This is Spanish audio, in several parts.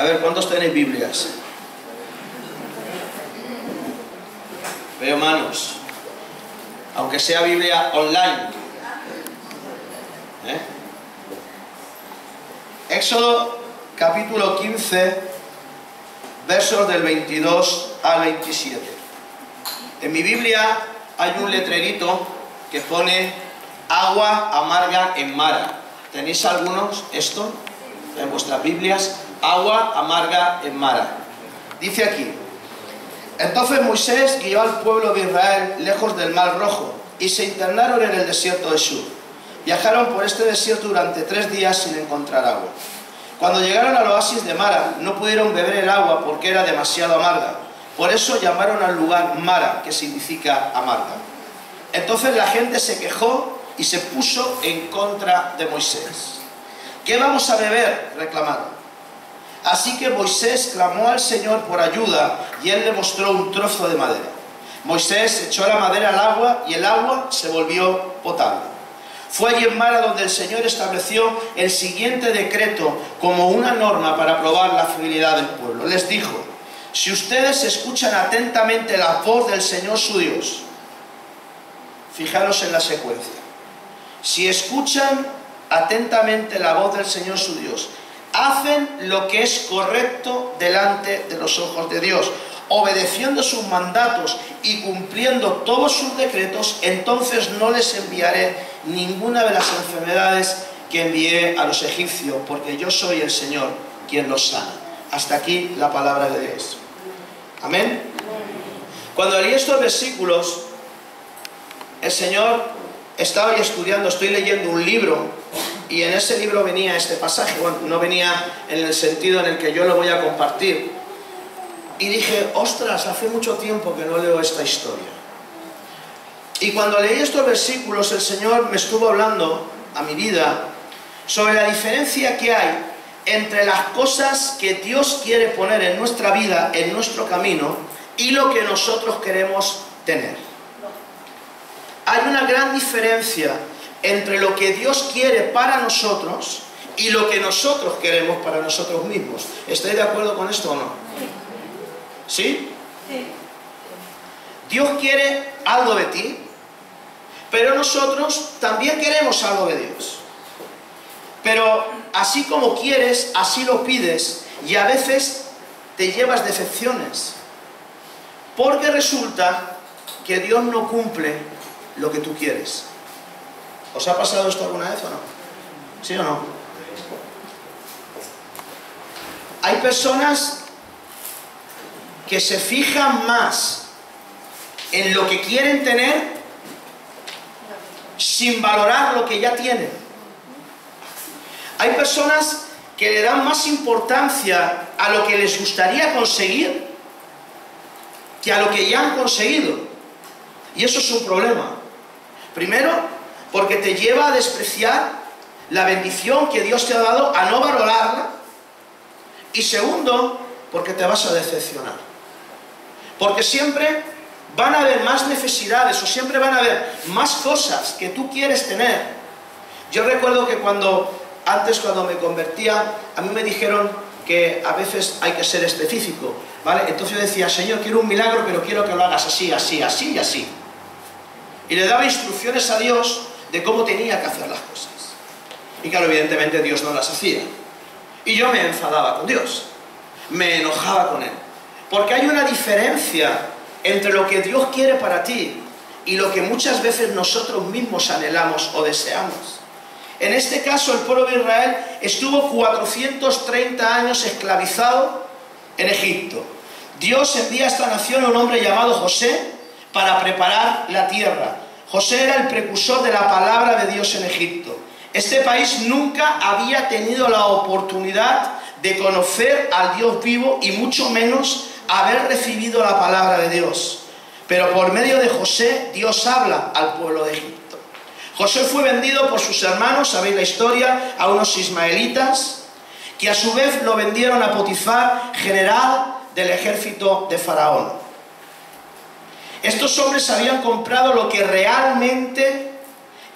A ver, ¿cuántos tenéis Biblias? Veo manos. Aunque sea Biblia online. Éxodo capítulo 15, versos del 22 al 27. En mi Biblia hay un letrerito que pone agua amarga en Mara. ¿Tenéis algunos esto en vuestras Biblias? Agua amarga en Mara. Dice aquí: entonces Moisés guió al pueblo de Israel lejos del Mar Rojo y se internaron en el desierto de Shur. Viajaron por este desierto durante 3 días sin encontrar agua. Cuando llegaron al oasis de Mara, no pudieron beber el agua porque era demasiado amarga. Por eso llamaron al lugar Mara, que significa amarga. Entonces la gente se quejó y se puso en contra de Moisés. ¿Qué vamos a beber?, reclamaron. Así que Moisés clamó al Señor por ayuda y él le mostró un trozo de madera. Moisés echó la madera al agua y el agua se volvió potable. Fue allí en Mara donde el Señor estableció el siguiente decreto como una norma para probar la fidelidad del pueblo. Les dijo: si ustedes escuchan atentamente la voz del Señor su Dios, fijaros en la secuencia, si escuchan atentamente la voz del Señor su Dios, hacen lo que es correcto delante de los ojos de Dios, obedeciendo sus mandatos y cumpliendo todos sus decretos, entonces no les enviaré ninguna de las enfermedades que envié a los egipcios, porque yo soy el Señor quien los sana. Hasta aquí la palabra de Dios. Amén. Cuando leí estos versículos, el Señor estaba estudiando, estoy leyendo un libro, y en ese libro venía este pasaje. Bueno, no venía en el sentido en el que yo lo voy a compartir. Y dije: ostras, hace mucho tiempo que no leo esta historia. Y cuando leí estos versículos, el Señor me estuvo hablando a mi vida sobre la diferencia que hay entre las cosas que Dios quiere poner en nuestra vida, en nuestro camino, y lo que nosotros queremos tener. Hay una gran diferencia entre lo que Dios quiere para nosotros y lo que nosotros queremos para nosotros mismos. ¿Estáis de acuerdo con esto o no? ¿Sí? Sí. Dios quiere algo de ti, pero nosotros también queremos algo de Dios. Pero así como quieres, así lo pides, y a veces te llevas decepciones, porque resulta que Dios no cumple lo que tú quieres. ¿Os ha pasado esto alguna vez o no? ¿Sí o no? Hay personas que se fijan más en lo que quieren tener sin valorar lo que ya tienen. Hay personas que le dan más importancia a lo que les gustaría conseguir que a lo que ya han conseguido. Y eso es un problema. Primero, porque te lleva a despreciar la bendición que Dios te ha dado, a no valorarla. Y segundo, porque te vas a decepcionar. Porque siempre van a haber más necesidades, o siempre van a haber más cosas que tú quieres tener. Yo recuerdo que cuando me convertía, a mí me dijeron que a veces hay que ser específico, ¿vale? Entonces yo decía: Señor, quiero un milagro, pero quiero que lo hagas así, así, así y así. Y le daba instrucciones a Dios de cómo tenía que hacer las cosas. Y claro, evidentemente Dios no las hacía. Y yo me enfadaba con Dios, me enojaba con Él. Porque hay una diferencia entre lo que Dios quiere para ti y lo que muchas veces nosotros mismos anhelamos o deseamos. En este caso, el pueblo de Israel estuvo 430 años esclavizado en Egipto. Dios envía a esta nación a un hombre llamado José para preparar la tierra. José era el precursor de la palabra de Dios en Egipto. Este país nunca había tenido la oportunidad de conocer al Dios vivo y mucho menos haber recibido la palabra de Dios. Pero por medio de José, Dios habla al pueblo de Egipto. José fue vendido por sus hermanos, sabéis la historia, a unos ismaelitas, que a su vez lo vendieron a Potifar, general del ejército de Faraón. Estos hombres habían comprado lo que realmente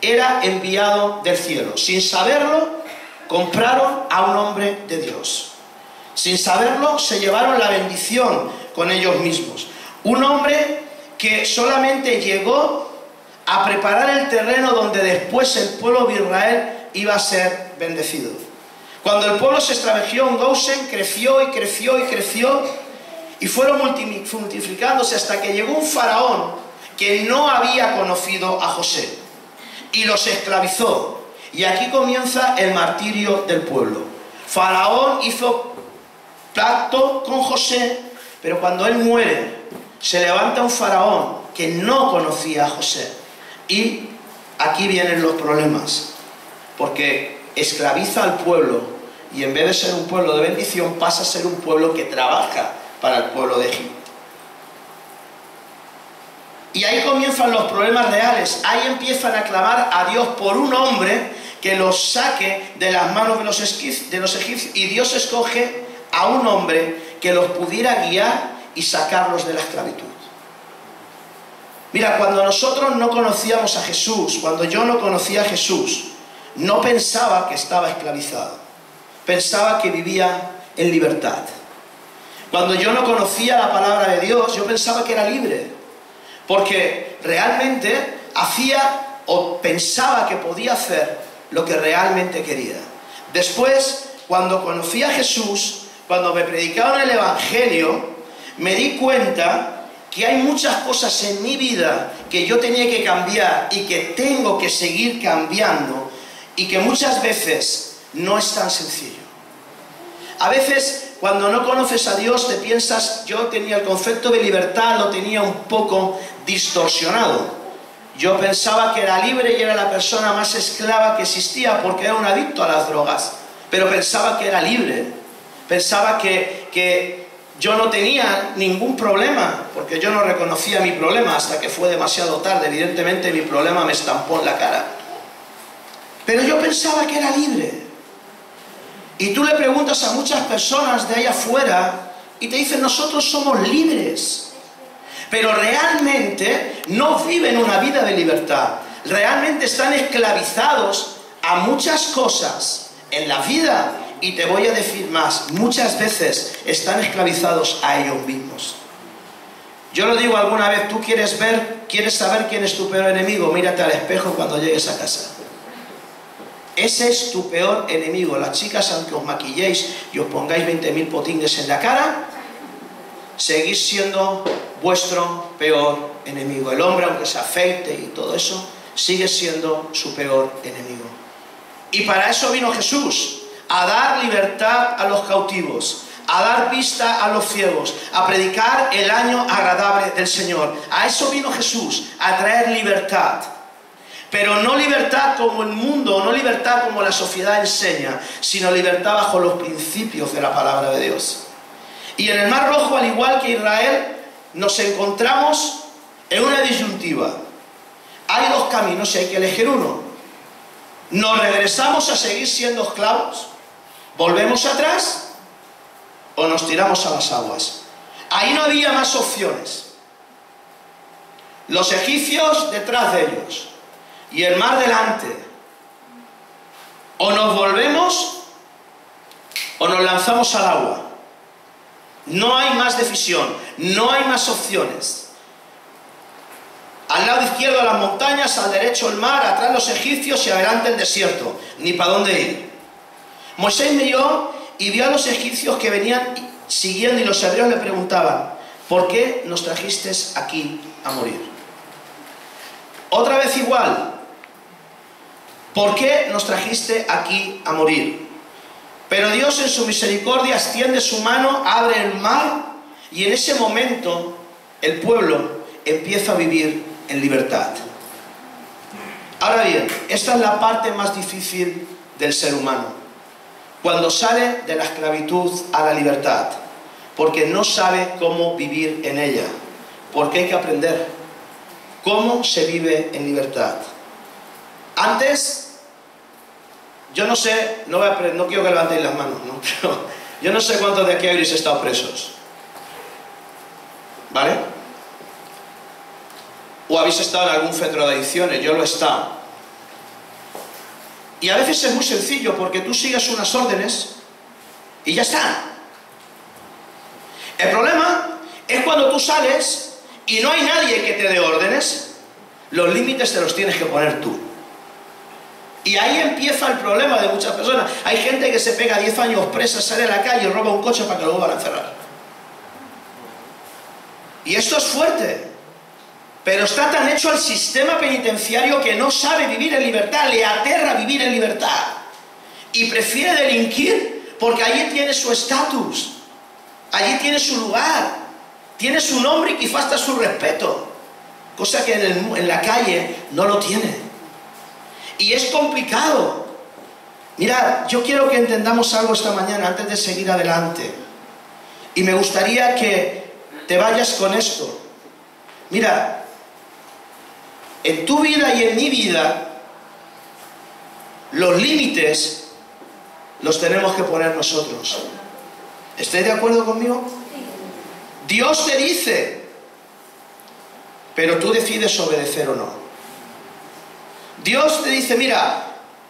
era enviado del cielo. Sin saberlo, compraron a un hombre de Dios. Sin saberlo, se llevaron la bendición con ellos mismos. Un hombre que solamente llegó a preparar el terreno donde después el pueblo de Israel iba a ser bendecido. Cuando el pueblo se estableció en Gosén, creció y creció y creció, y fueron multiplicándose hasta que llegó un faraón que no había conocido a José y los esclavizó. Y aquí comienza el martirio del pueblo. Faraón hizo pacto con José, pero cuando él muere, se levanta un faraón que no conocía a José. Y aquí vienen los problemas, porque esclaviza al pueblo y en vez de ser un pueblo de bendición, pasa a ser un pueblo que trabaja para el pueblo de Egipto. Y ahí comienzan los problemas reales. Ahí empiezan a clamar a Dios por un hombre que los saque de las manos de los egipcios. Y Dios escoge a un hombre que los pudiera guiar y sacarlos de la esclavitud. Mira, cuando nosotros no conocíamos a Jesús, cuando yo no conocía a Jesús, no pensaba que estaba esclavizado. Pensaba que vivía en libertad. Cuando yo no conocía la palabra de Dios, yo pensaba que era libre. Porque realmente hacía o pensaba que podía hacer lo que realmente quería. Después, cuando conocí a Jesús, cuando me predicaron el Evangelio, me di cuenta que hay muchas cosas en mi vida que yo tenía que cambiar y que tengo que seguir cambiando, y que muchas veces no es tan sencillo. A veces, cuando no conoces a Dios, te piensas, yo tenía el concepto de libertad, lo tenía un poco distorsionado. Yo pensaba que era libre y era la persona más esclava que existía porque era un adicto a las drogas, pero pensaba que era libre. Pensaba que yo no tenía ningún problema, porque yo no reconocía mi problema hasta que fue demasiado tarde. Evidentemente mi problema me estampó en la cara. Pero yo pensaba que era libre. Y tú le preguntas a muchas personas de allá afuera y te dicen, nosotros somos libres. Pero realmente no viven una vida de libertad. Realmente están esclavizados a muchas cosas en la vida. Y te voy a decir más, muchas veces están esclavizados a ellos mismos. Yo lo digo alguna vez, tú quieres saber quién es tu peor enemigo, mírate al espejo cuando llegues a casa. Ese es tu peor enemigo. Las chicas, aunque os maquilléis y os pongáis 20.000 potines en la cara, seguís siendo vuestro peor enemigo. El hombre, aunque se afeite y todo eso, sigue siendo su peor enemigo. Y para eso vino Jesús, a dar libertad a los cautivos, a dar vista a los ciegos, a predicar el año agradable del Señor. A eso vino Jesús, a traer libertad. Pero no libertad como el mundo, no libertad como la sociedad enseña, sino libertad bajo los principios de la palabra de Dios. Y en el Mar Rojo, al igual que Israel, nos encontramos en una disyuntiva. Hay dos caminos y hay que elegir uno. ¿Nos regresamos a seguir siendo esclavos? ¿Volvemos atrás? ¿O nos tiramos a las aguas? Ahí no había más opciones. Los egipcios detrás de ellos y el mar delante. O nos volvemos o nos lanzamos al agua. No hay más decisión, no hay más opciones. Al lado izquierdo las montañas, al derecho el mar, atrás los egipcios y adelante el desierto. Ni para dónde ir. Moisés miró y vio a los egipcios que venían siguiendo, y los hebreos le preguntaban, ¿por qué nos trajiste aquí a morir? Otra vez igual. ¿Por qué nos trajiste aquí a morir? Pero Dios en su misericordia extiende su mano, abre el mar, y en ese momento el pueblo empieza a vivir en libertad. Ahora bien, esta es la parte más difícil del ser humano, cuando sale de la esclavitud a la libertad, porque no sabe cómo vivir en ella, porque hay que aprender cómo se vive en libertad. Antes, yo no sé, no quiero que levantéis las manos, ¿no? Pero yo no sé cuántos de aquí habéis estado presos, ¿vale? O habéis estado en algún centro de adicciones. Yo lo he estado. Y a veces es muy sencillo, porque tú sigues unas órdenes y ya está. El problema es cuando tú sales y no hay nadie que te dé órdenes. Los límites te los tienes que poner tú. Y ahí empieza el problema de muchas personas. Hay gente que se pega 10 años presa, sale a la calle y roba un coche para que lo vuelvan a encerrar. Y esto es fuerte. Pero está tan hecho el sistema penitenciario que no sabe vivir en libertad, le aterra vivir en libertad. Y prefiere delinquir porque allí tiene su estatus, allí tiene su lugar, tiene su nombre y quizás hasta su respeto. Cosa que en la calle no lo tiene. Y es complicado. Mirad, yo quiero que entendamos algo esta mañana antes de seguir adelante. Y me gustaría que te vayas con esto. Mira, en tu vida y en mi vida, los límites los tenemos que poner nosotros. ¿Estáis de acuerdo conmigo? Dios te dice, pero tú decides obedecer o no. Dios te dice, mira,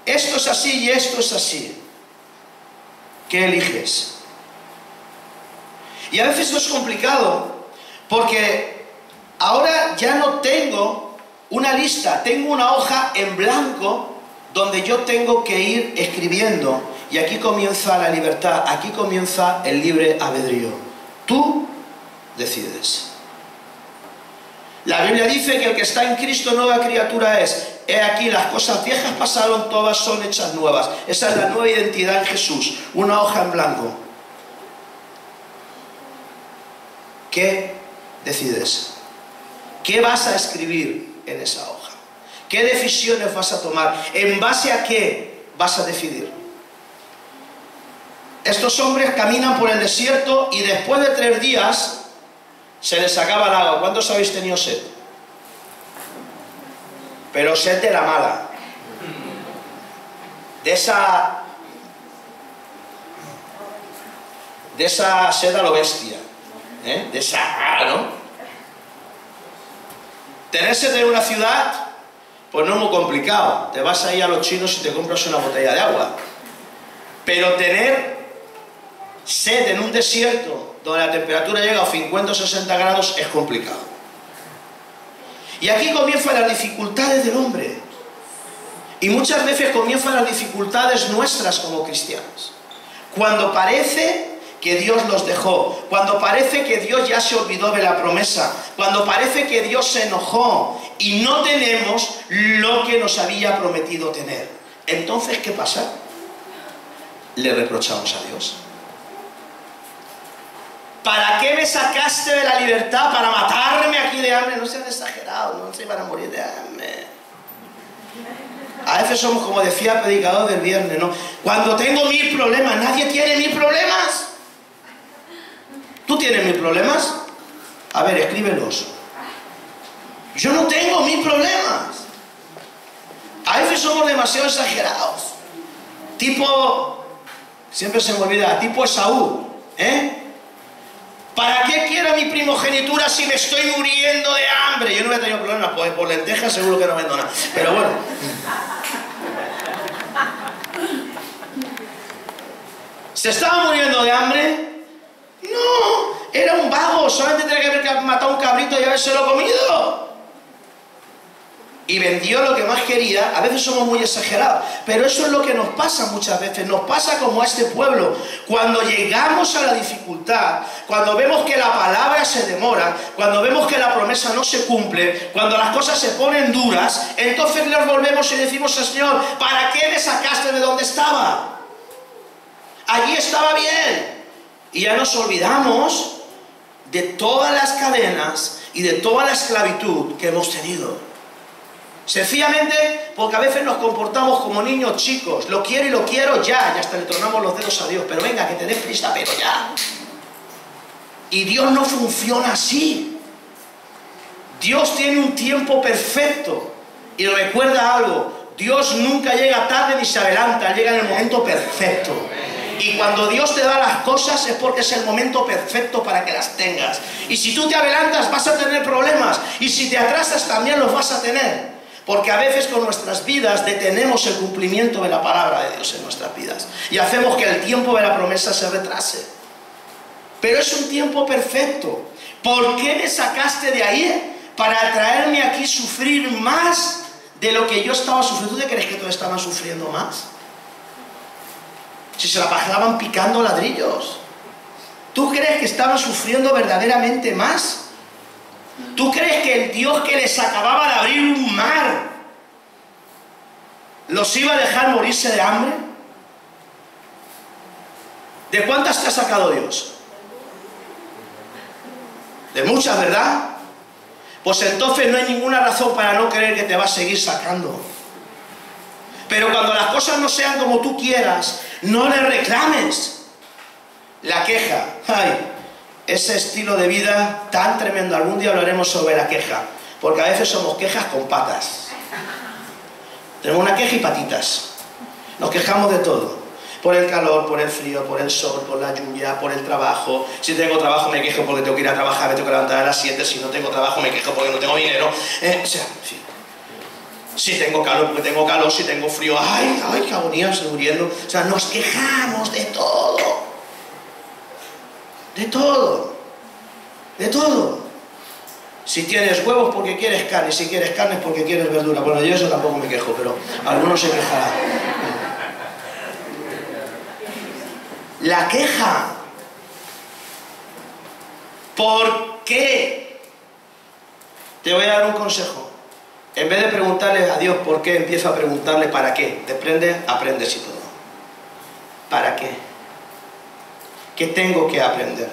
esto es así y esto es así. ¿Qué eliges? Y a veces esto es complicado, porque ahora ya no tengo una lista, tengo una hoja en blanco donde yo tengo que ir escribiendo. Y aquí comienza la libertad, aquí comienza el libre albedrío. Tú decides. La Biblia dice que el que está en Cristo nueva criatura es. He aquí, las cosas viejas pasaron, todas son hechas nuevas. Esa es la nueva identidad en Jesús, una hoja en blanco. ¿Qué decides? ¿Qué vas a escribir en esa hoja? ¿Qué decisiones vas a tomar? ¿En base a qué vas a decidir? Estos hombres caminan por el desierto y después de 3 días se les acaba el agua. ¿Cuántos habéis tenido sed? Pero sed de la mala. De esa sed a lo bestia. De esa, ¿no? Tener sed en una ciudad, pues no es muy complicado. Te vas ahí a los chinos y te compras una botella de agua. Pero tener sed en un desierto donde la temperatura llega a 50 o 60 grados es complicado. Y aquí comienzan las dificultades del hombre. Y muchas veces comienzan las dificultades nuestras como cristianos. Cuando parece que Dios los dejó, cuando parece que Dios ya se olvidó de la promesa, cuando parece que Dios se enojó y no tenemos lo que nos había prometido tener. Entonces, ¿qué pasa? Le reprochamos a Dios. ¿Para qué me sacaste de la libertad? ¿Para matarme aquí de hambre? No sean exagerados, no se van a morir de hambre. A veces somos como decía el predicador del viernes, ¿no? Cuando tengo 1000 problemas, nadie tiene 1000 problemas. ¿Tú tienes 1000 problemas? A ver, escríbelos. Yo no tengo 1000 problemas. A veces somos demasiado exagerados. Tipo, siempre se me olvida, tipo Esaú, ¿Para qué quiero mi primogenitura si me estoy muriendo de hambre? Yo no he tenido problemas, pues por lentejas seguro que no vendo nada. Pero bueno. ¿Se estaba muriendo de hambre? No, era un vago, solamente tenía que haber matado un cabrito y habérselo comido. Y vendió lo que más quería. A veces somos muy exagerados, pero eso es lo que nos pasa muchas veces. Nos pasa como a este pueblo. Cuando llegamos a la dificultad, cuando vemos que la palabra se demora, cuando vemos que la promesa no se cumple, cuando las cosas se ponen duras, entonces nos volvemos y decimos, Señor, ¿para qué me sacaste de donde estaba? Allí estaba bien. Y ya nos olvidamos de todas las cadenas y de toda la esclavitud que hemos tenido. Sencillamente porque a veces nos comportamos como niños chicos. Lo quiero y lo quiero ya. Y hasta le tornamos los dedos a Dios. Pero venga, que te des prisa, pero ya. Y Dios no funciona así. Dios tiene un tiempo perfecto. Y recuerda algo. Dios nunca llega tarde ni se adelanta. Llega en el momento perfecto. Y cuando Dios te da las cosas es porque es el momento perfecto para que las tengas. Y si tú te adelantas vas a tener problemas. Y si te atrasas también los vas a tener. Porque a veces con nuestras vidas detenemos el cumplimiento de la palabra de Dios en nuestras vidas. Y hacemos que el tiempo de la promesa se retrase. pero es un tiempo perfecto. ¿Por qué me sacaste de ahí para traerme aquí a sufrir más de lo que yo estaba sufriendo? ¿Tú te crees que todos estaban sufriendo más? Si se la pasaban picando ladrillos. ¿Tú crees que estaban sufriendo verdaderamente más? ¿Tú crees que el Dios que les acababa de abrir un mar los iba a dejar morirse de hambre? ¿De cuántas te ha sacado Dios? De muchas, ¿verdad? Pues entonces no hay ninguna razón para no creer que te va a seguir sacando. Pero cuando las cosas no sean como tú quieras, no le reclames. La queja, ay, ese estilo de vida tan tremendo. Algún día hablaremos sobre la queja, porque a veces somos quejas con patas. Tenemos una queja y patitas. Nos quejamos de todo. Por el calor, por el frío, por el sol, por la lluvia, por el trabajo. Si tengo trabajo me quejo porque tengo que ir a trabajar, me tengo que levantar a las 7. Si no tengo trabajo me quejo porque no tengo dinero. O sea, en fin. Si tengo calor porque tengo calor, si tengo frío, ay, qué agonía, estoy muriendo. O sea, nos quejamos de todo. De todo. De todo. Si tienes huevos porque quieres carne, si quieres carne es porque quieres verdura. Bueno, yo eso tampoco me quejo, pero algunos se quejarán. La queja. ¿Por qué? Te voy a dar un consejo. En vez de preguntarle a Dios por qué, empieza a preguntarle para qué. Aprendes y todo. ¿Para qué? ¿Qué tengo que aprender?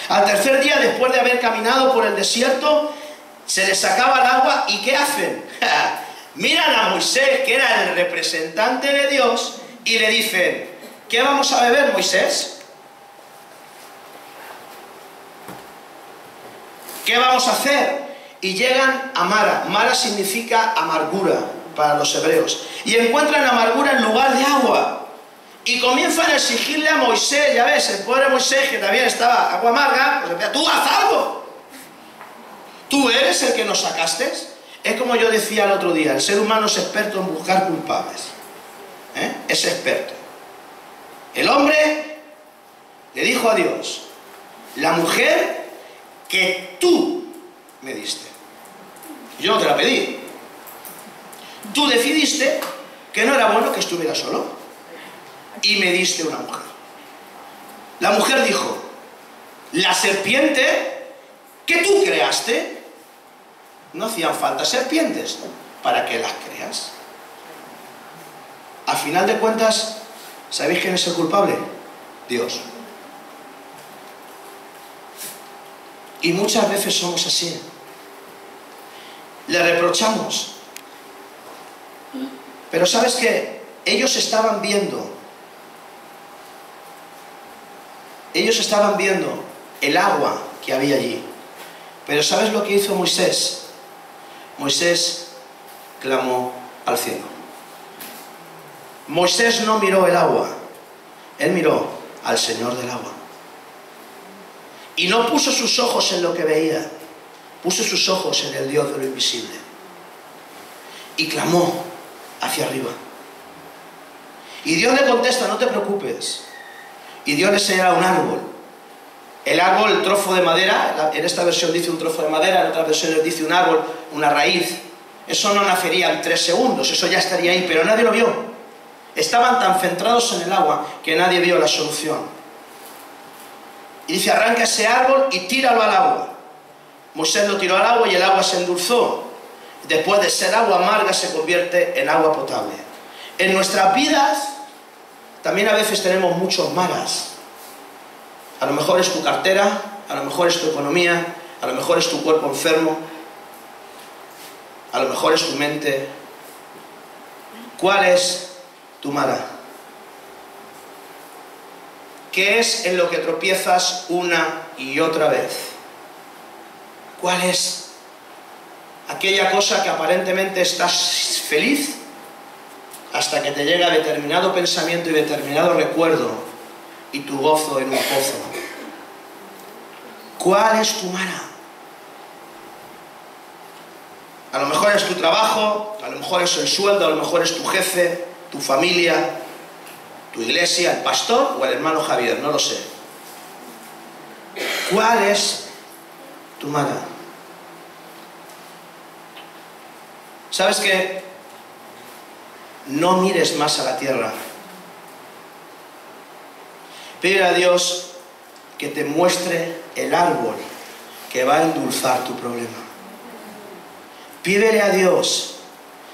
Al tercer día, después de haber caminado por el desierto, se les sacaba el agua y ¿qué hacen? Miran a Moisés, que era el representante de Dios, y le dicen, ¿qué vamos a beber, Moisés? ¿Qué vamos a hacer? Y llegan a Mara. Mara significa amargura para los hebreos. Y encuentran amargura en lugar de agua. Y comienzan a exigirle a Moisés, ya ves, el pobre Moisés, que también estaba agua amarga, pues decía, tú haz algo. Tú eres el que nos sacaste. Es como yo decía el otro día, el ser humano es experto en buscar culpables. Es experto. El hombre le dijo a Dios, la mujer que tú me diste. Yo no te la pedí. Tú decidiste que no era bueno que estuviera solo y me diste una mujer. La mujer dijo, la serpiente que tú creaste, no hacían falta serpientes para que las creas. A final de cuentas, ¿sabéis quién es el culpable? Dios. Y muchas veces somos así. Le reprochamos. Pero ¿sabes qué? Ellos estaban viendo el agua que había allí. Pero ¿sabes lo que hizo Moisés? Moisés clamó al cielo. Moisés no miró el agua, él miró al Señor del agua. Y no puso sus ojos en lo que veía, puso sus ojos en el Dios de lo invisible. Y clamó hacia arriba. Y Dios le contesta, no te preocupes. Y Dios le señala un árbol. El árbol, el trozo de madera, en esta versión dice un trozo de madera, en otras versiones dice un árbol, una raíz. Eso no nacería en 3 segundos, eso ya estaría ahí, pero nadie lo vio. Estaban tan centrados en el agua que nadie vio la solución. Y dice, arranca ese árbol y tíralo al agua. Moisés lo tiró al agua y el agua se endulzó. Después de ser agua amarga se convierte en agua potable. En nuestras vidas también a veces tenemos muchos maras. A lo mejor es tu cartera, a lo mejor es tu economía, a lo mejor es tu cuerpo enfermo, a lo mejor es tu mente. ¿Cuál es tu mara? ¿Qué es en lo que tropiezas una y otra vez? ¿Cuál es aquella cosa que aparentemente estás feliz hasta que te llega determinado pensamiento y determinado recuerdo y tu gozo en un pozo? ¿Cuál es tu mara? A lo mejor es tu trabajo, a lo mejor es el sueldo, a lo mejor es tu jefe, tu familia, tu iglesia, el pastor o el hermano Javier, no lo sé. ¿Cuál es tu Mara? ¿Sabes qué? No mires más a la tierra. Pide a Dios que te muestre el árbol que va a endulzar tu problema. Pídele a Dios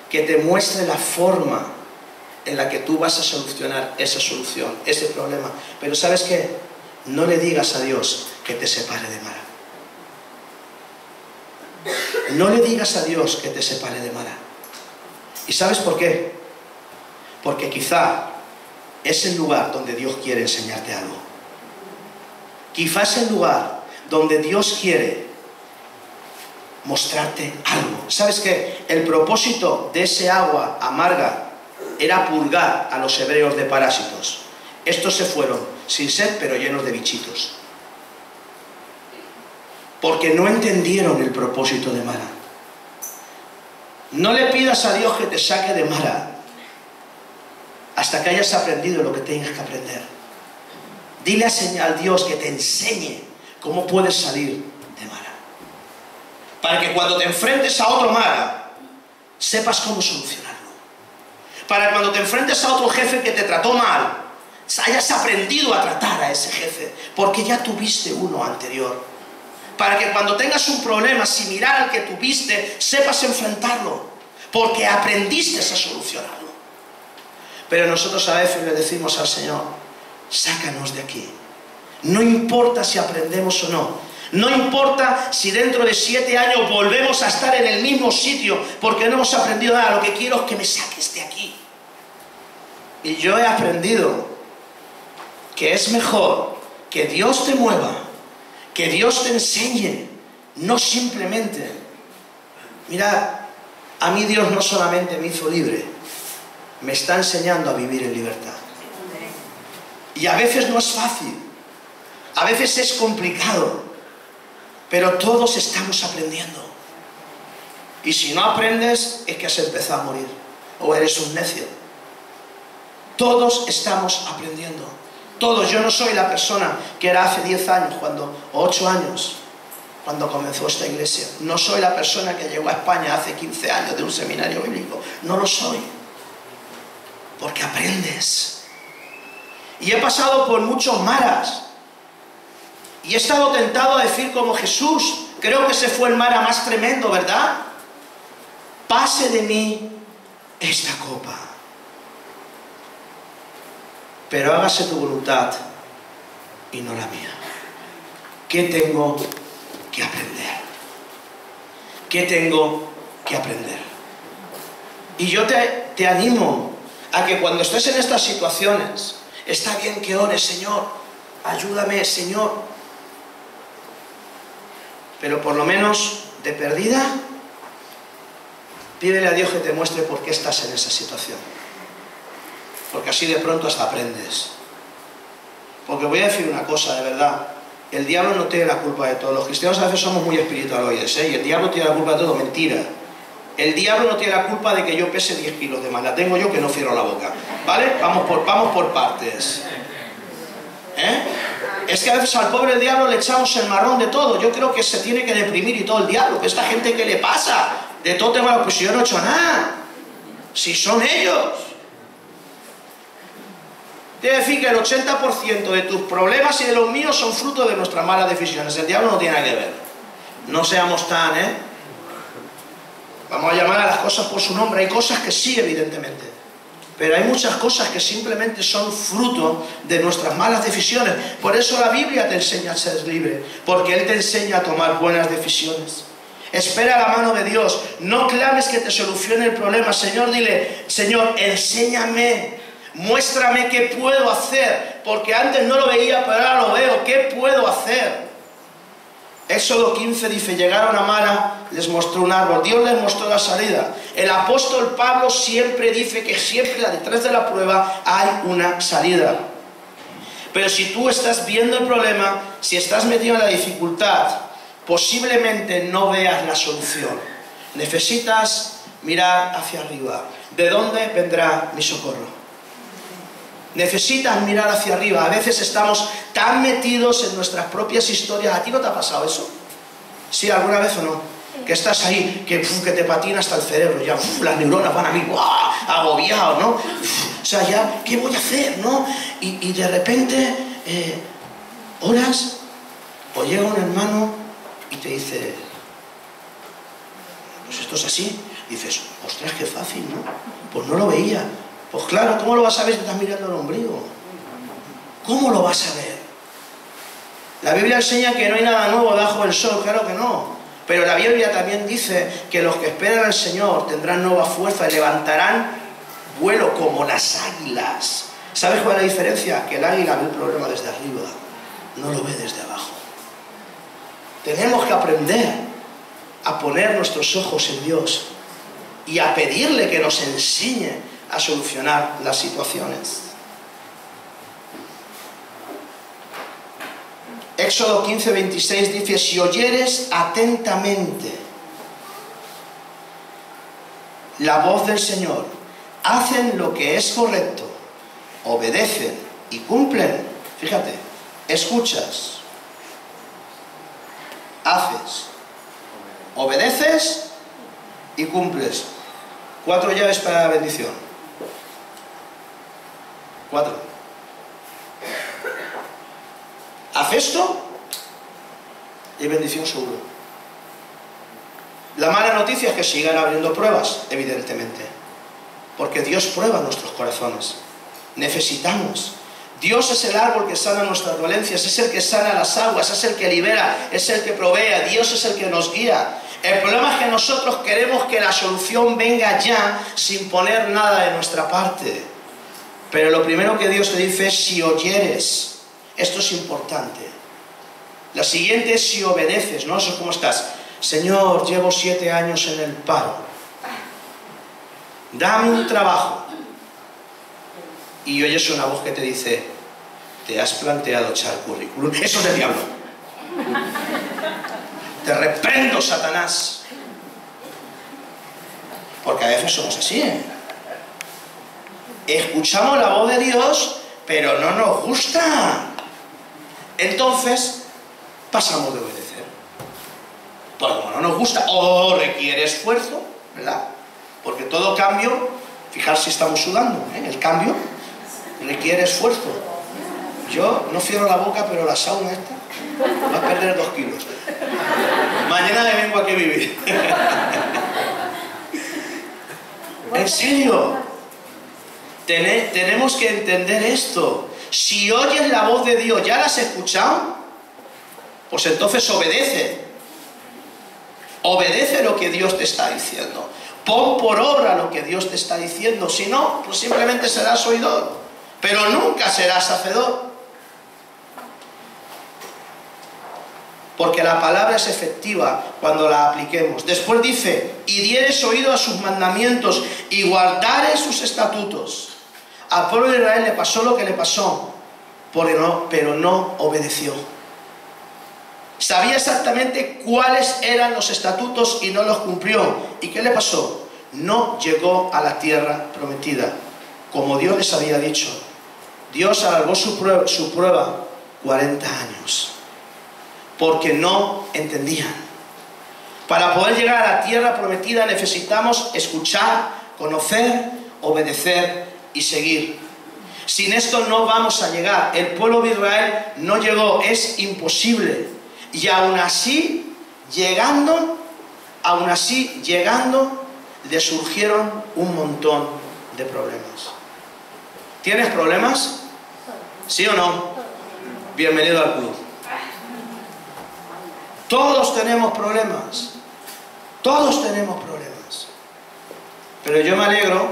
que te muestre la forma en la que tú vas a solucionar esa solución, ese problema. Pero ¿sabes qué? No le digas a Dios que te separe de Mara. No le digas a Dios que te separe de Mara. ¿Y sabes por qué? Porque quizá es el lugar donde Dios quiere enseñarte algo. Quizá es el lugar donde Dios quiere mostrarte algo. ¿Sabes qué? El propósito de ese agua amarga era purgar a los hebreos de parásitos. Estos se fueron sin sed, pero llenos de bichitos. Porque no entendieron el propósito de Mara. No le pidas a Dios que te saque de Mara hasta que hayas aprendido lo que tengas que aprender. Dile al Dios que te enseñe cómo puedes salir de Mara. Para que cuando te enfrentes a otro Mara, sepas cómo solucionarlo. Para que cuando te enfrentes a otro jefe que te trató mal, hayas aprendido a tratar a ese jefe, porque ya tuviste uno anterior. Para que cuando tengas un problema similar al que tuviste, sepas enfrentarlo, porque aprendiste a solucionarlo. Pero nosotros a veces le decimos al Señor, sácanos de aquí. No importa si aprendemos o no. No importa si dentro de 7 años volvemos a estar en el mismo sitio porque no hemos aprendido nada. Lo que quiero es que me saques de aquí. Y yo he aprendido que es mejor que Dios te mueva, que Dios te enseñe, no simplemente. Mirad, a mí Dios no solamente me hizo libre, me está enseñando a vivir en libertad. Y a veces no es fácil, a veces es complicado, pero todos estamos aprendiendo. Y si no aprendes, es que has empezado a morir, o eres un necio. Todos estamos aprendiendo. Todos. Yo no soy la persona que era hace 10 años, o 8 años, cuando comenzó esta iglesia. No soy la persona que llegó a España hace 15 años de un seminario bíblico. No lo soy. Porque aprendes. Y he pasado por muchos maras. Y he estado tentado a decir como Jesús. Creo que ese fue el mara más tremendo, ¿verdad? Pase de mí esta copa, pero hágase tu voluntad y no la mía. ¿Qué tengo que aprender? ¿Qué tengo que aprender? Y yo te animo a que cuando estés en estas situaciones, está bien que ores, Señor, ayúdame, Señor, pero por lo menos de perdida, pídele a Dios que te muestre por qué estás en esa situación. Porque así de pronto hasta aprendes. Porque voy a decir una cosa, de verdad. El diablo no tiene la culpa de todo. Los cristianos a veces somos muy espiritualoides, ¿eh? Y el diablo tiene la culpa de todo. Mentira. El diablo no tiene la culpa de que yo pese 10 kilos de más. La tengo yo que no cierro la boca. ¿Vale? Vamos por partes. ¿Eh? Es que a veces al pobre diablo le echamos el marrón de todo. Yo creo que se tiene que deprimir y todo el diablo. ¿Esta gente qué le pasa? De todo tengo la... Pues yo no he hecho nada. Si son ellos. Quiere decir que el 80% de tus problemas y de los míos son fruto de nuestras malas decisiones. El diablo no tiene nada que ver. No seamos tan, Vamos a llamar a las cosas por su nombre. Hay cosas que sí, evidentemente. Pero hay muchas cosas que simplemente son fruto de nuestras malas decisiones. Por eso la Biblia te enseña a ser libre. Porque Él te enseña a tomar buenas decisiones. Espera la mano de Dios. No clames que te solucione el problema. Señor, dile, Señor, enséñame. Muéstrame qué puedo hacer, porque antes no lo veía, pero ahora lo veo. ¿Qué puedo hacer? Éxodo 15 dice, llegaron a Mara, les mostró un árbol. Dios les mostró la salida. El apóstol Pablo siempre dice que siempre detrás de la prueba hay una salida. Pero si tú estás viendo el problema, si estás metido en la dificultad, posiblemente no veas la solución. Necesitas mirar hacia arriba. ¿De dónde vendrá mi socorro? Necesitas mirar hacia arriba. A veces estamos tan metidos en nuestras propias historias. ¿A ti no te ha pasado eso? ¿Sí, alguna vez o no? Que estás ahí, que te patina hasta el cerebro, ya las neuronas van a mí, ¡buah!, agobiado, ¿no? O sea, ya, ¿qué voy a hacer, no? Y de repente, oras, o llega un hermano y te dice, pues esto es así. Y dices, ostras, qué fácil, ¿no? Pues no lo veía. Pues claro, ¿cómo lo vas a ver si te estás mirando el ombligo? ¿Cómo lo vas a ver? La Biblia enseña que no hay nada nuevo debajo del sol, claro que no. Pero la Biblia también dice que los que esperan al Señor tendrán nueva fuerza y levantarán vuelo como las águilas. ¿Sabes cuál es la diferencia? Que el águila ve el problema desde arriba, no lo ve desde abajo. Tenemos que aprender a poner nuestros ojos en Dios y a pedirle que nos enseñe a solucionar las situaciones. Éxodo 15, 26 dice, si oyeres atentamente la voz del Señor, hacen lo que es correcto, obedecen y cumplen. Fíjate, escuchas, haces, obedeces y cumples. 4 llaves para la bendición. 4. Haz esto y bendición seguro. La mala noticia es que sigan habiendo pruebas, evidentemente, porque Dios prueba nuestros corazones. Necesitamos. Dios es el árbol que sana nuestras dolencias, es el que sana las aguas, es el que libera, es el que provee, Dios es el que nos guía. El problema es que nosotros queremos que la solución venga ya sin poner nada de nuestra parte. Pero lo primero que Dios te dice es si oyeres. Esto es importante. La siguiente es si obedeces, ¿no? Eso es como estás. Señor, llevo 7 años en el paro. Dame un trabajo. Y oyes una voz que te dice, ¿te has planteado echar currículum? Eso es del diablo. Te reprendo, Satanás. Porque a veces somos así, ¿eh? Escuchamos la voz de Dios, pero no nos gusta. Entonces, pasamos de obedecer. Porque como no nos gusta, o requiere esfuerzo, ¿verdad? Porque todo cambio, fijar si estamos sudando, ¿eh? El cambio requiere esfuerzo. Yo no cierro la boca, pero la sauna esta va a perder 2 kilos. Mañana me vengo aquí a vivir. En serio, tenemos que entender esto. Si oyes la voz de Dios, ¿ya la has escuchado? Pues entonces obedece. Obedece lo que Dios te está diciendo. Pon por obra lo que Dios te está diciendo. Si no, pues simplemente serás oidor, pero nunca serás hacedor. Porque la palabra es efectiva cuando la apliquemos. Después dice, y dieres oído a sus mandamientos y guardares sus estatutos. Al pueblo de Israel le pasó lo que le pasó, pero no obedeció. Sabía exactamente cuáles eran los estatutos y no los cumplió. ¿Y qué le pasó? No llegó a la tierra prometida, como Dios les había dicho. Dios alargó su prueba 40 años, porque no entendían. Para poder llegar a la tierra prometida necesitamos escuchar, conocer, obedecer y seguir. Sin esto no vamos a llegar. El pueblo de Israel no llegó, es imposible. Y aún así llegando, le surgieron un montón de problemas. ¿Tienes problemas? ¿Sí o no? Bienvenido al club. Todos tenemos problemas. Todos tenemos problemas. Pero yo me alegro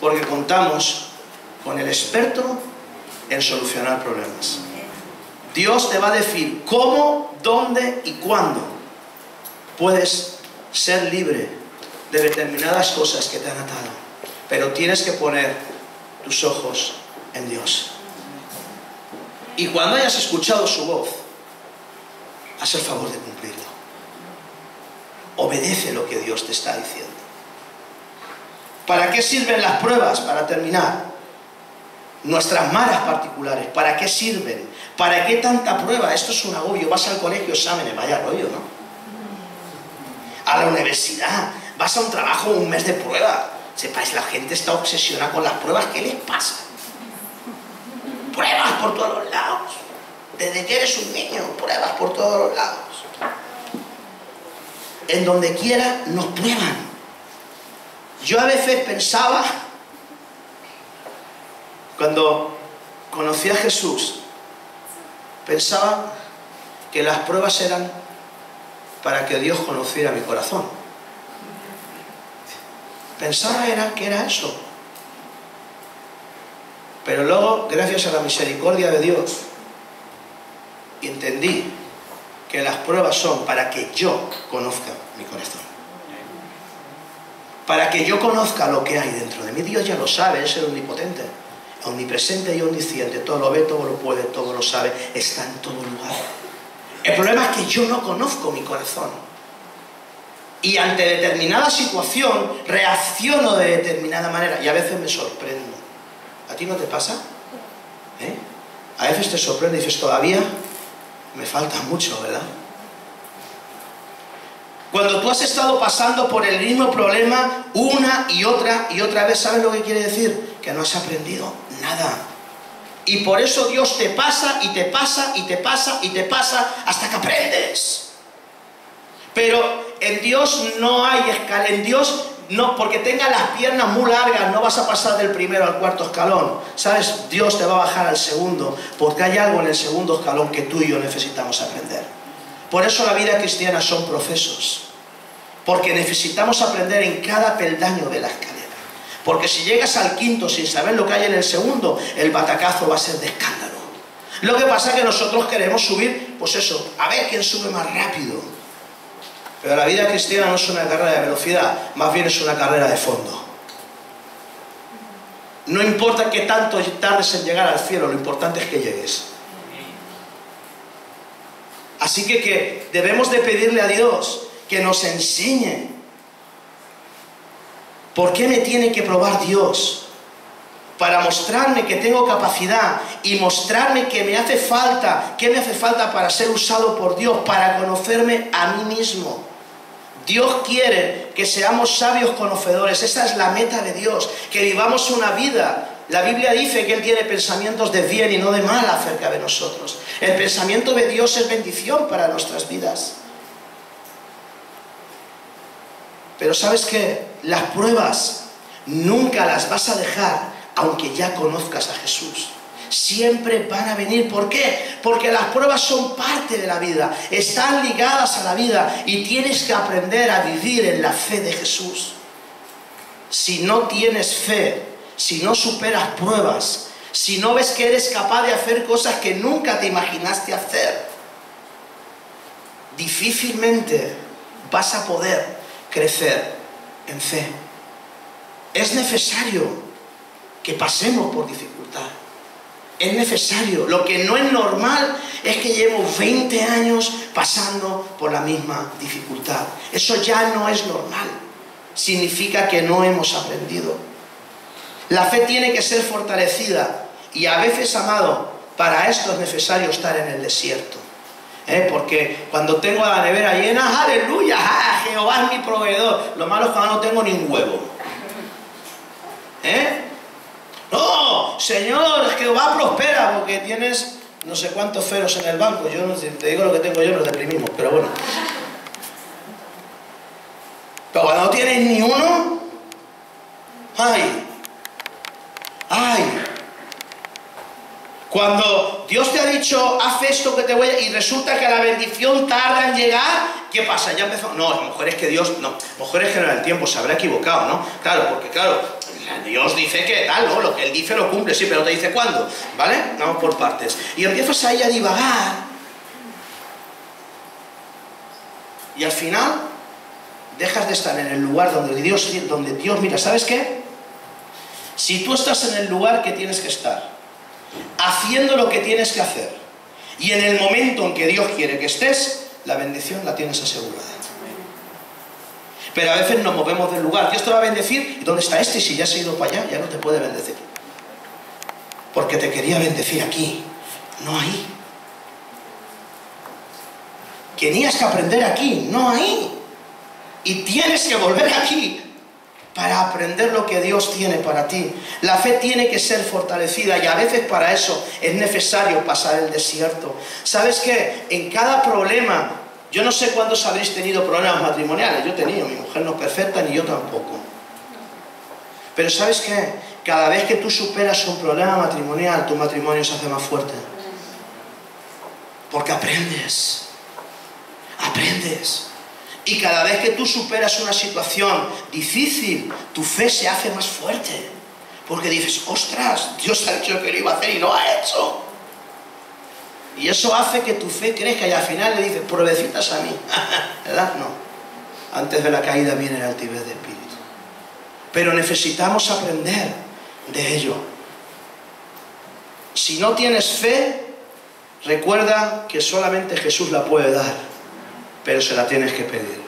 porque contamos con el experto en solucionar problemas. Dios te va a decir cómo, dónde y cuándo puedes ser libre de determinadas cosas que te han atado. Pero tienes que poner tus ojos en Dios. Y cuando hayas escuchado su voz, haz el favor de cumplirlo. Obedece lo que Dios te está diciendo. ¿Para qué sirven las pruebas? Para terminar. nuestras malas particulares, ¿para qué sirven? ¿Para qué tanta prueba? Esto es un agobio. Vas al colegio, exámenes, vaya rollo, ¿no? A la universidad, vas a un trabajo, un mes de prueba. Sepáis, la gente está obsesionada con las pruebas. ¿Qué les pasa? Pruebas por todos los lados. Desde que eres un niño, pruebas por todos los lados. En donde quiera nos prueban. Yo a veces pensaba, cuando conocí a Jesús, pensaba que las pruebas eran para que Dios conociera mi corazón. Pensaba que era eso. Pero luego, gracias a la misericordia de Dios, entendí que las pruebas son para que yo conozca mi corazón. Para que yo conozca lo que hay dentro de mí. Dios ya lo sabe, es el omnipotente, omnipresente y omnisciente. Todo lo ve, todo lo puede, todo lo sabe, está en todo lugar. El problema es que yo no conozco mi corazón. Y ante determinada situación reacciono de determinada manera y a veces me sorprendo. ¿A ti no te pasa? A veces te sorprende y dices, todavía me falta mucho, ¿verdad? Cuando tú has estado pasando por el mismo problema una y otra vez, ¿sabes lo que quiere decir? Que no has aprendido nada. Y por eso Dios te pasa y te pasa y te pasa y te pasa hasta que aprendes. Pero en Dios no hay escala. En Dios no, porque tenga las piernas muy largas, no vas a pasar del primero al cuarto escalón. ¿Sabes? Dios te va a bajar al segundo, porque hay algo en el segundo escalón que tú y yo necesitamos aprender. Por eso la vida cristiana son procesos. Porque necesitamos aprender en cada peldaño de la escalera. Porque si llegas al quinto sin saber lo que hay en el segundo, el batacazo va a ser de escándalo. Lo que pasa es que nosotros queremos subir, pues eso, a ver quién sube más rápido. Pero la vida cristiana no es una carrera de velocidad, más bien es una carrera de fondo. No importa qué tanto tardes en llegar al cielo, lo importante es que llegues. Así que debemos de pedirle a Dios que nos enseñe. ¿Por qué me tiene que probar Dios? Para mostrarme que tengo capacidad y mostrarme que me hace falta, qué me hace falta para ser usado por Dios, para conocerme a mí mismo. Dios quiere que seamos sabios conocedores. Esa es la meta de Dios, que vivamos una vida. La Biblia dice que Él tiene pensamientos de bien y no de mal acerca de nosotros. El pensamiento de Dios es bendición para nuestras vidas. Pero ¿sabes qué? Las pruebas nunca las vas a dejar aunque ya conozcas a Jesús. Siempre van a venir. ¿Por qué? Porque las pruebas son parte de la vida, están ligadas a la vida y tienes que aprender a vivir en la fe de Jesús. Si no tienes fe, si no superas pruebas, si no ves que eres capaz de hacer cosas que nunca te imaginaste hacer, difícilmente vas a poder crecer en fe. Es necesario que pasemos por dificultad. Es necesario. Lo que no es normal es que llevemos 20 años pasando por la misma dificultad. Eso ya no es normal. Significa que no hemos aprendido. La fe tiene que ser fortalecida. Y a veces, amado, para esto es necesario estar en el desierto. Porque cuando tengo la nevera llena, aleluya, Jehová es mi proveedor. Lo malo es cuando no tengo ni un huevo. No, Señor, Jehová prospera porque tienes no sé cuántos ceros en el banco. Yo no sé, te digo lo que tengo yo, nos deprimimos, pero bueno. Pero cuando no tienes ni uno, ¡ay! Cuando Dios te ha dicho, haz esto que te voy a... y resulta que la bendición tarda en llegar, ¿qué pasa? Ya empezó... No, a lo mejor es que Dios... No, a lo mejor es que en el tiempo se habrá equivocado, ¿no? Claro, porque claro, Dios dice que tal, ¿no? Lo que Él dice lo cumple, sí, pero no te dice cuándo, ¿vale? Vamos por partes. Y empiezas ahí a divagar. Y al final, dejas de estar en el lugar donde Dios... Mira, ¿sabes qué? Si tú estás en el lugar que tienes que estar, haciendo lo que tienes que hacer, y en el momento en que Dios quiere que estés, la bendición la tienes asegurada. Pero a veces nos movemos del lugar. Dios te va a bendecir, ¿y dónde está este? Si ya se ha ido para allá, ya no te puede bendecir. porque te quería bendecir aquí, no ahí. Tenías que aprender aquí, no ahí. Y tienes que volver aquí para aprender lo que Dios tiene para ti. La fe tiene que ser fortalecida y a veces para eso es necesario pasar el desierto. ¿Sabes qué? En cada problema, yo no sé cuántos habréis tenido problemas matrimoniales. Yo he tenido, mi mujer no es perfecta ni yo tampoco. Pero ¿sabes qué? Cada vez que tú superas un problema matrimonial, tu matrimonio se hace más fuerte. Porque aprendes. Aprendes. Y cada vez que tú superas una situación difícil, tu fe se hace más fuerte. Porque dices, ostras, Dios ha dicho que lo iba a hacer y lo ha hecho. Y eso hace que tu fe crezca y al final le dices, pruebecitas a mí. ¿Verdad? No. Antes de la caída viene la altivez de espíritu. Pero necesitamos aprender de ello. Si no tienes fe, recuerda que solamente Jesús la puede dar. Pero se la tienes que pedir.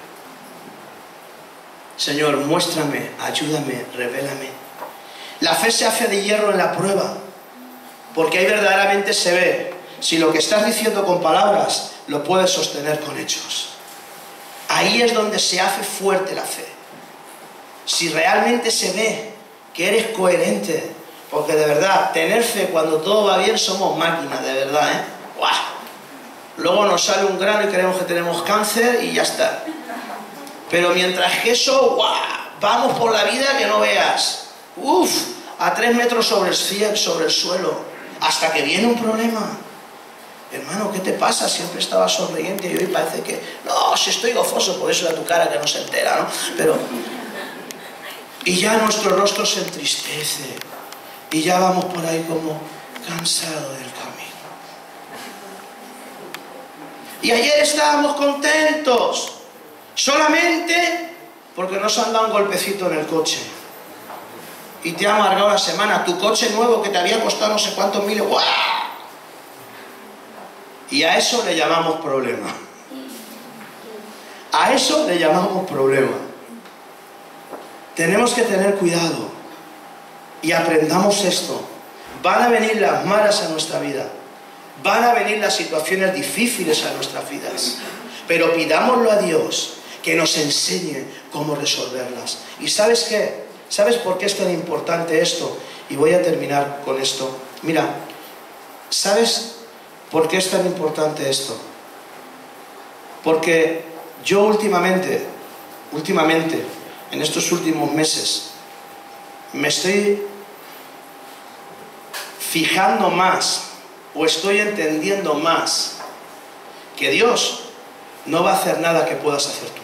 Señor, muéstrame, ayúdame, revélame. La fe se hace de hierro en la prueba, porque ahí verdaderamente se ve si lo que estás diciendo con palabras lo puedes sostener con hechos. Ahí es donde se hace fuerte la fe. Si realmente se ve que eres coherente, porque de verdad, tener fe cuando todo va bien, somos máquinas, de verdad, ¿eh? ¡Guau! Luego nos sale un grano y creemos que tenemos cáncer y ya está. Pero mientras que eso, ¡guau!, vamos por la vida que no veas. ¡Uf! A 3 metros sobre el suelo. Hasta que viene un problema. Hermano, ¿qué te pasa? Siempre estabas sonriente y hoy parece que... No, si estoy gozoso, por eso de tu cara que no se entera, ¿no? Pero... Y ya nuestro rostro se entristece. Y ya vamos por ahí como cansados del camino. Y ayer estábamos contentos, solamente porque nos han dado un golpecito en el coche. Y te ha amargado la semana, tu coche nuevo que te había costado no sé cuántos miles. ¡Guau! Y a eso le llamamos problema. A eso le llamamos problema. Tenemos que tener cuidado y aprendamos esto. Van a venir las malas a nuestra vida. Van a venir las situaciones difíciles a nuestras vidas, pero pidámoslo a Dios que nos enseñe cómo resolverlas. ¿Y sabes qué? ¿Sabes por qué es tan importante esto? Y voy a terminar con esto. Mira, ¿sabes por qué es tan importante esto? Porque yo últimamente, en estos últimos meses, me estoy fijando más o estoy entendiendo más que Dios no va a hacer nada que puedas hacer tú.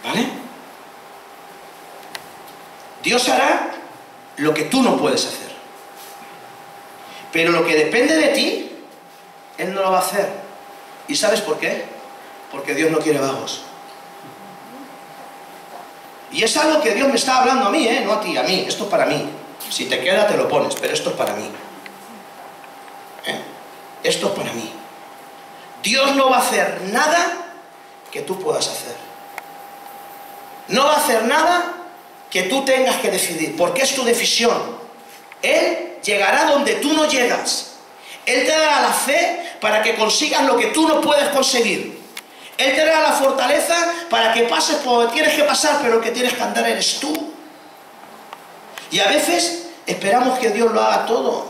¿Vale? Dios hará lo que tú no puedes hacer. Pero lo que depende de ti, Él no lo va a hacer. ¿Y sabes por qué? Porque Dios no quiere vagos. Y es algo que Dios me está hablando a mí, no a ti, a mí. Esto es para mí. Si te queda te lo pones, pero esto es para mí. Esto es para mí. Dios no va a hacer nada que tú puedas hacer. No va a hacer nada que tú tengas que decidir, porque es tu decisión. Él llegará donde tú no llegas. Él te dará la fe para que consigas lo que tú no puedes conseguir. Él te dará la fortaleza para que pases por donde tienes que pasar, pero el que tienes que andar eres tú. Y a veces esperamos que Dios lo haga todo.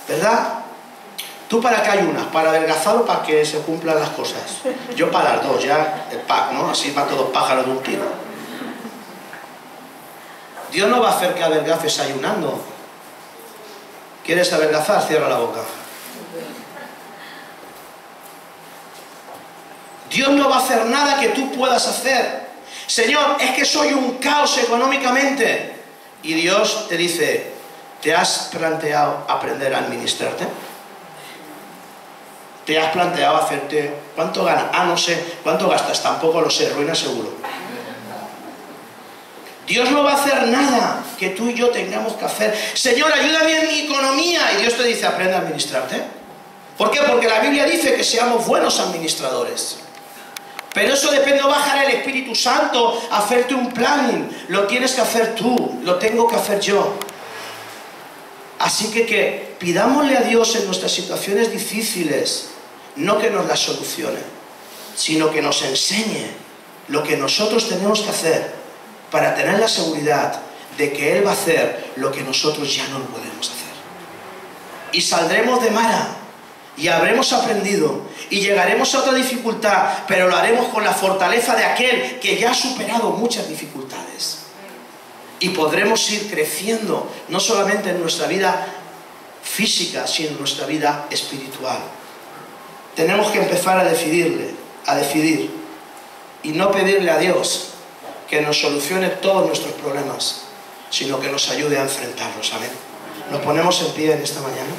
¿Verdad? ¿Tú para qué ayunas? ¿Para adelgazar o para que se cumplan las cosas? Yo para las dos, ya, el pack, ¿no? Así para todos pájaros de un tiro. Dios no va a hacer que adelgaces ayunando. ¿Quieres adelgazar? Cierra la boca. Dios no va a hacer nada que tú puedas hacer. Señor, es que soy un caos económicamente. Y Dios te dice, ¿te has planteado aprender a administrarte? ¿Te has planteado hacerte... ¿Cuánto ganas? Ah, no sé. ¿Cuánto gastas? Tampoco lo sé. Ruina seguro. Dios no va a hacer nada que tú y yo tengamos que hacer. Señor, ayúdame en mi economía. Y Dios te dice, aprende a administrarte. ¿Por qué? Porque la Biblia dice que seamos buenos administradores. Pero eso depende, no bajar el Espíritu Santo a hacerte un planning. Lo tienes que hacer tú, lo tengo que hacer yo. Así que pidámosle a Dios en nuestras situaciones difíciles, no que nos las solucione, sino que nos enseñe lo que nosotros tenemos que hacer para tener la seguridad de que Él va a hacer lo que nosotros ya no podemos hacer. Y saldremos de mala, y habremos aprendido, y llegaremos a otra dificultad, pero lo haremos con la fortaleza de aquel que ya ha superado muchas dificultades. Y podremos ir creciendo, no solamente en nuestra vida física, sino en nuestra vida espiritual. Tenemos que empezar a decidir, y no pedirle a Dios que nos solucione todos nuestros problemas, sino que nos ayude a enfrentarlos. Amén. Nos ponemos en pie en esta mañana.